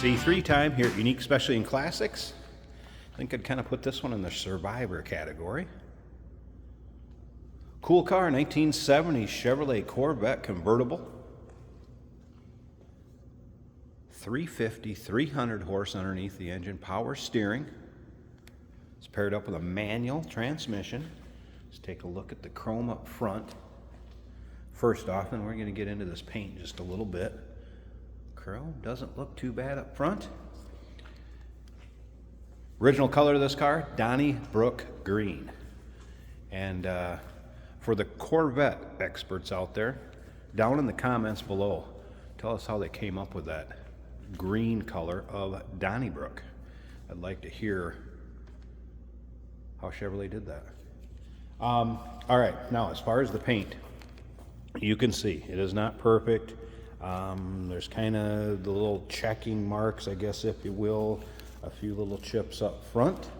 C3 time here at Unique Specialty and Classics. I think I'd kind of put this one in the Survivor category. Cool car, 1970 Chevrolet Corvette convertible. 350, 300 horse underneath the engine, power steering. It's paired up with a manual transmission. Let's take a look at the chrome up front. First off, and we're going to get into this paint just a little bit. Chrome doesn't look too bad up front. Original color of this car, Donnybrook green. And for the Corvette experts out there, down in the comments below, tell us how they came up with that green color of Donnybrook. I'd like to hear how Chevrolet did that. All right, now as far as the paint, you can see it is not perfect. There's kind of the little checking marks, I guess, if you will, a few little chips up front.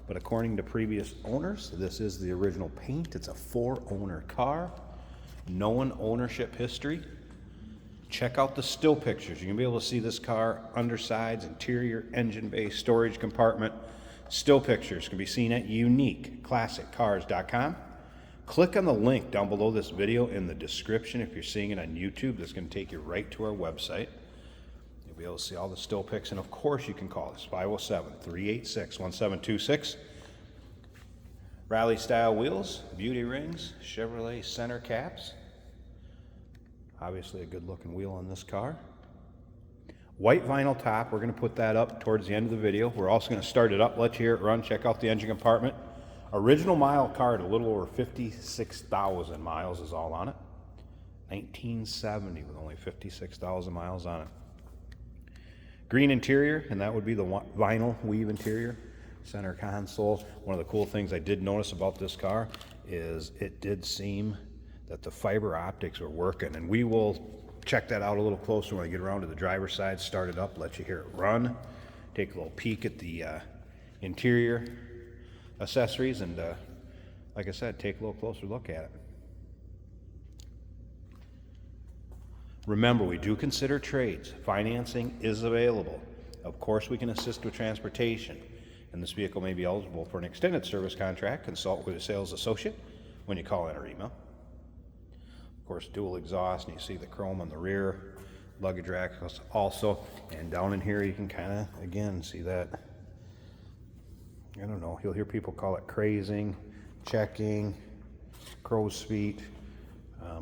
But according to previous owners, this is the original paint. It's a 4-owner car, known ownership history. Check out the still pictures. You're gonna be able to see this car, undersides, interior, engine bay, storage compartment. Still pictures can be seen at uniqueclassiccars.com. Click on the link down below this video in the description. If you're seeing it on YouTube, that's going to take you right to our website. You'll be able to see all the still pics, and of course you can call us 507-386-1726. Rally style wheels, beauty rings, Chevrolet center caps. Obviously a good looking wheel on this car. White vinyl top, we're going to put that up towards the end of the video. We're also going to start it up, let you hear it run, check out the engine compartment. Original mile car at a little over 56,000 miles is all on it. 1970 with only 56,000 miles on it. Green interior, and that would be the vinyl weave interior. Center console. One of the cool things I did notice about this car is it did seem that the fiber optics were working, and we will check that out a little closer when I get around to the driver's side, start it up, let you hear it run, take a little peek at the interior accessories, and like I said, take a little closer look at it. Remember, we do consider trades. Financing is available. Of course, we can assist with transportation, and this vehicle may be eligible for an extended service contract. Consult with a sales associate when you call in or email. Of course, dual exhaust, and you see the chrome on the rear, luggage rack also, and down in here you can kind of, again, see that, I don't know, you'll hear people call it crazing, checking, crow's feet,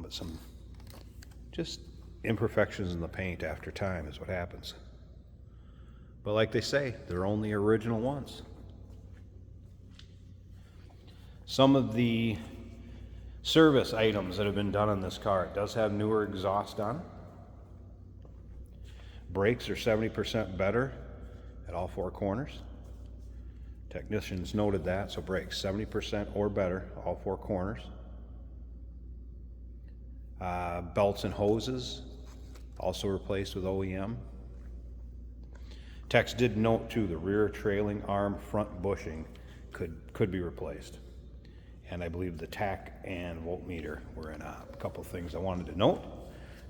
but some just imperfections in the paint after time is what happens. But like they say, they're only original ones. Some of the service items that have been done on this car, it does have newer exhaust on it. Brakes are 70% better at all 4 corners. Technicians noted that, so brakes 70% or better, all 4 corners. Belts and hoses, also replaced with OEM. Techs did note too, the rear trailing arm front bushing could be replaced. And I believe the tach and voltmeter were in a couple things I wanted to note.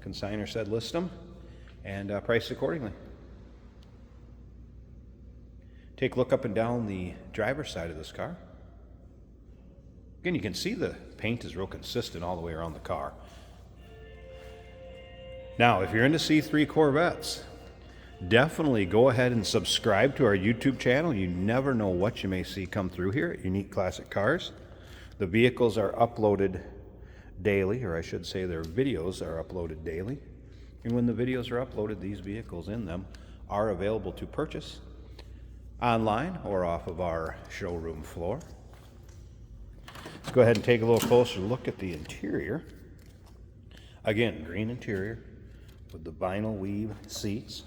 Consignor said list them and price accordingly. Take a look up and down the driver's side of this car. Again, you can see the paint is real consistent all the way around the car. Now, if you're into C3 Corvettes, definitely go ahead and subscribe to our YouTube channel. You never know what you may see come through here at Unique Classic Cars. The vehicles are uploaded daily, or I should say their videos are uploaded daily. And when the videos are uploaded, these vehicles in them are available to purchase online or off of our showroom floor. Let's go ahead and take a little closer look at the interior. Again, green interior with the vinyl weave seats.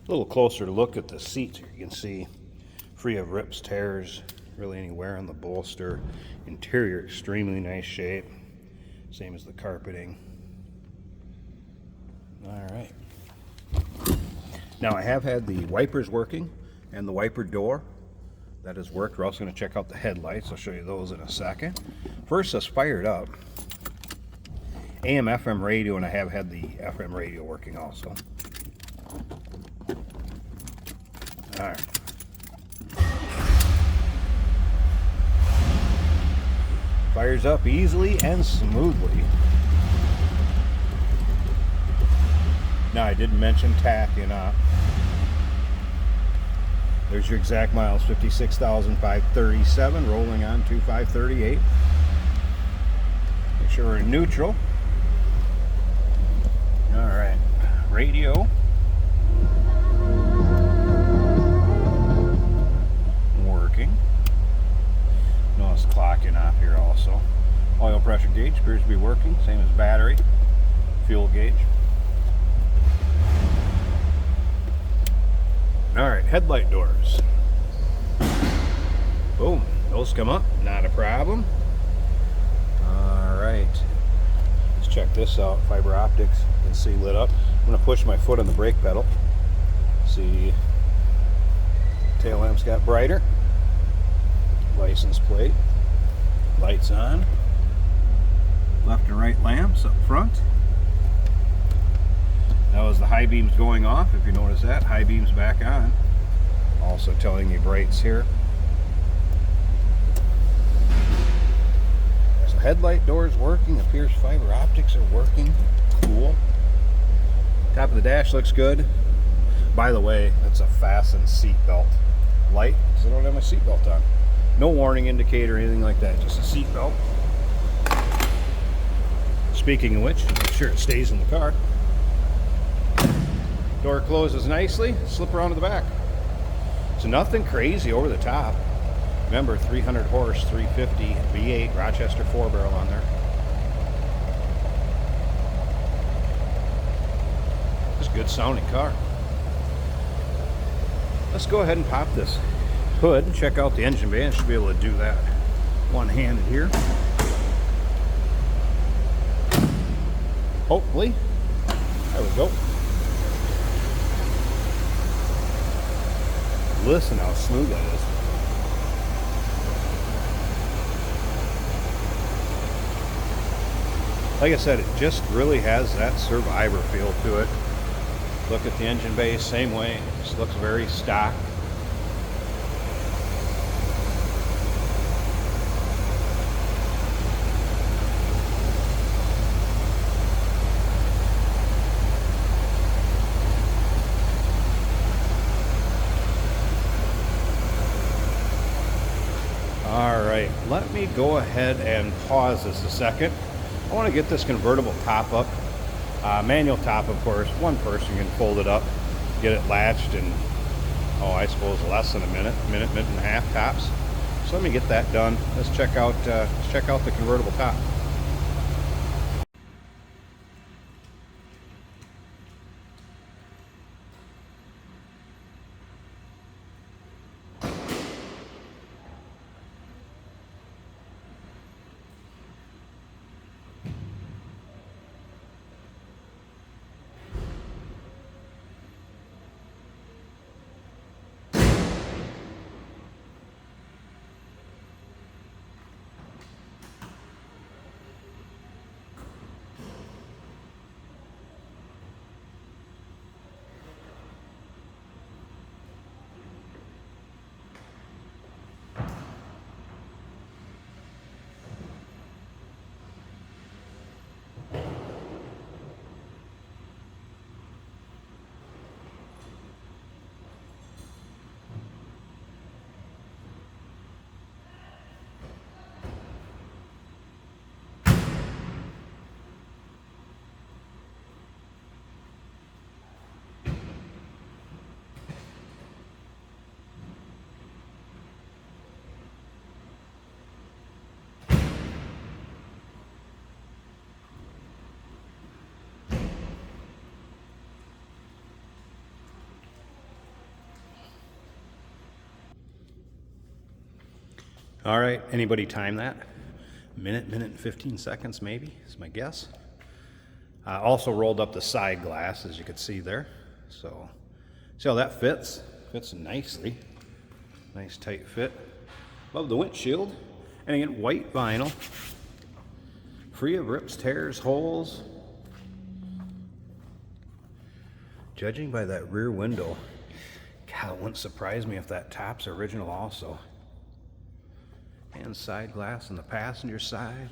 A little closer look at the seats here. You can see free of rips, tears, really any wear on the bolster. Interior, extremely nice shape. Same as the carpeting. All right. Now I have had the wipers working and the wiper door. That has worked. We're also going to check out the headlights. I'll show you those in a second. First, let's fire it up. AM FM radio, and I have had the FM radio working also. Alright. Fires up easily and smoothly. Now I didn't mention tacking up. There's your exact miles, 56,537, rolling on to 538. Make sure we're in neutral. Alright, radio. Working. Notice clocking off here also. Oil pressure gauge appears to be working, same as battery. Fuel gauge. Alright, headlight doors. Boom, those come up, not a problem. Alright, let's check this out. Fiber optics, you can see lit up. I'm going to push my foot on the brake pedal. See, tail lamps got brighter. License plate, lights on. Left and right lamps up front. That was the high beams going off, if you notice that. High beams back on. Also telling you brights here. So headlight doors working. Appears fiber optics are working. Cool. Top of the dash looks good. By the way, that's a fastened seat belt light, because I don't have my seat belt on. No warning indicator or anything like that. Just a seat belt. Speaking of which, make sure it stays in the car. Door closes nicely, slip around to the back. So nothing crazy over the top. Remember, 300 horse, 350 V8 Rochester 4-barrel on there. Just a good sounding car. Let's go ahead and pop this hood and check out the engine bay. I should be able to do that one-handed here. Hopefully. There we go. Listen how smooth that is. Like I said, it just really has that Survivor feel to it. Look at the engine bay, same way. It just looks very stock. Alright, let me go ahead and pause this a second. I want to get this convertible top up. Manual top, of course. One person can fold it up, get it latched in, I suppose less than a minute and a half tops. So let me get that done. Let's check out the convertible top. All right, anybody time that? Minute and 15 seconds maybe, is my guess. Also rolled up the side glass, as you can see there. So, see how that fits? Fits nicely. Nice tight fit. Above the windshield. And again, white vinyl. Free of rips, tears, holes. Judging by that rear window, God, it wouldn't surprise me if that top's original also. And side glass on the passenger side.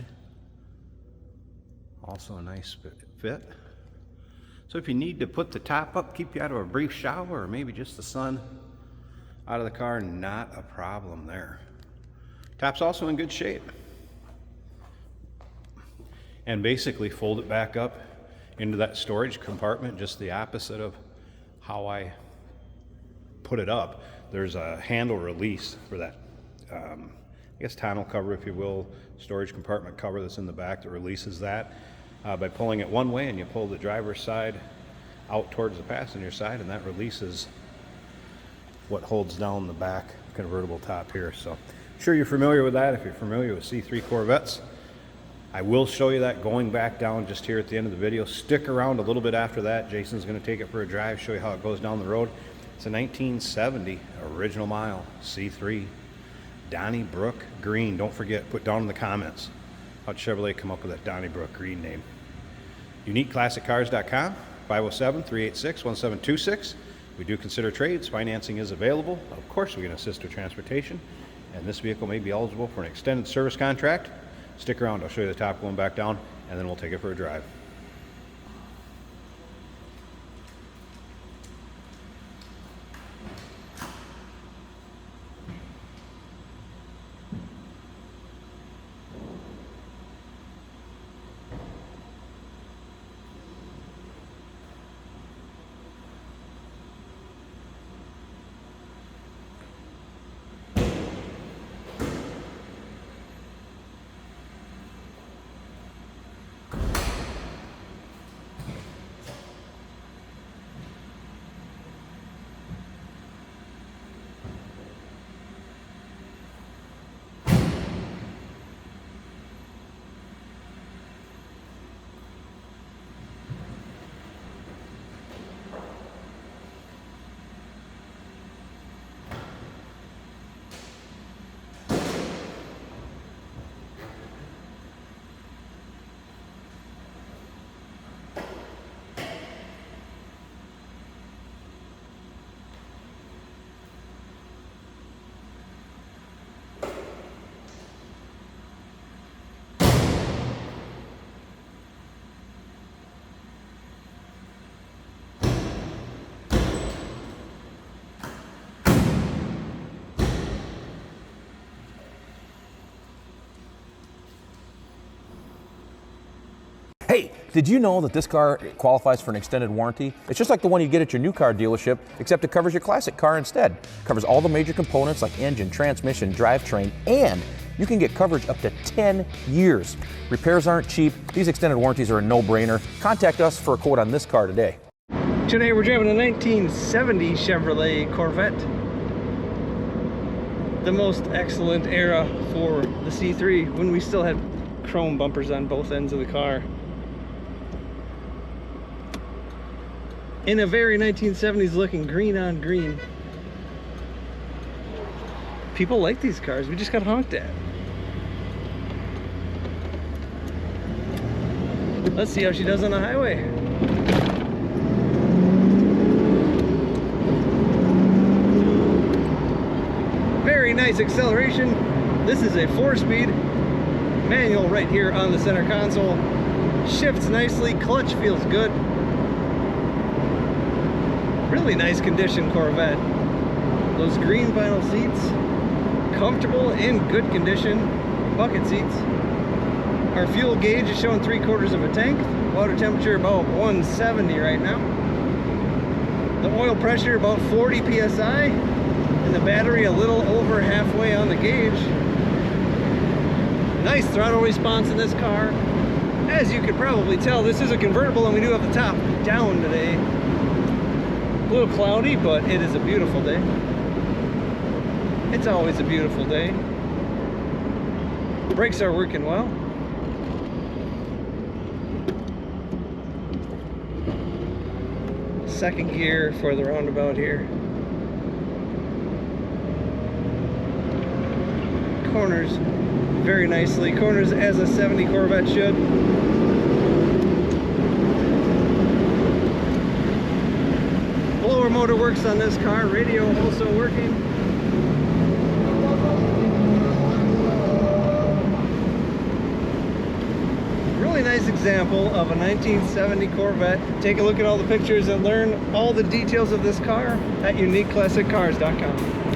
Also a nice fit. So if you need to put the top up, keep you out of a brief shower, or maybe just the sun out of the car, not a problem there. Top's also in good shape. And basically fold it back up into that storage compartment, just the opposite of how I put it up. There's a handle release for that, I guess tonneau cover, if you will, storage compartment cover that's in the back that releases that by pulling it one way, and you pull the driver's side out towards the passenger side, and that releases what holds down the back convertible top here. So I'm sure you're familiar with that if you're familiar with C3 Corvettes. I will show you that going back down just here at the end of the video. Stick around a little bit after that. Jason's going to take it for a drive, show you how it goes down the road. It's a 1970 original mile C3 Donnybrook Green. Don't forget, put down in the comments how'd Chevrolet come up with that Donnybrook Green name. UniqueClassicCars.com, 507-386-1726. We do consider trades. Financing is available. Of course, we can assist with transportation. And this vehicle may be eligible for an extended service contract. Stick around. I'll show you the top going back down, and then we'll take it for a drive. Hey, did you know that this car qualifies for an extended warranty? It's just like the one you get at your new car dealership, except it covers your classic car instead. It covers all the major components like engine, transmission, drivetrain, and you can get coverage up to 10 years. Repairs aren't cheap. These extended warranties are a no-brainer. Contact us for a quote on this car today. Today we're driving a 1970 Chevrolet Corvette. The most excellent era for the C3 when we still had chrome bumpers on both ends of the car. In a very 1970s looking green on green. People like these cars, we just got honked at. Let's see how she does on the highway. Very nice acceleration. This is a 4-speed manual right here on the center console. Shifts nicely, clutch feels good. Really nice condition Corvette. Those green vinyl seats, comfortable, in good condition. Bucket seats. Our fuel gauge is showing 3/4 of a tank. Water temperature about 170 right now. The oil pressure about 40 psi. And the battery a little over halfway on the gauge. Nice throttle response in this car. As you could probably tell, this is a convertible and we do have the top down today. A little cloudy, but it is a beautiful day. It's always a beautiful day. Brakes are working well. Second gear for the roundabout here. Corners very nicely. Corners as a 70 Corvette should. Blower motor works on this car. Radio also working. Really nice example of a 1970 Corvette. Take a look at all the pictures and learn all the details of this car at uniqueclassiccars.com.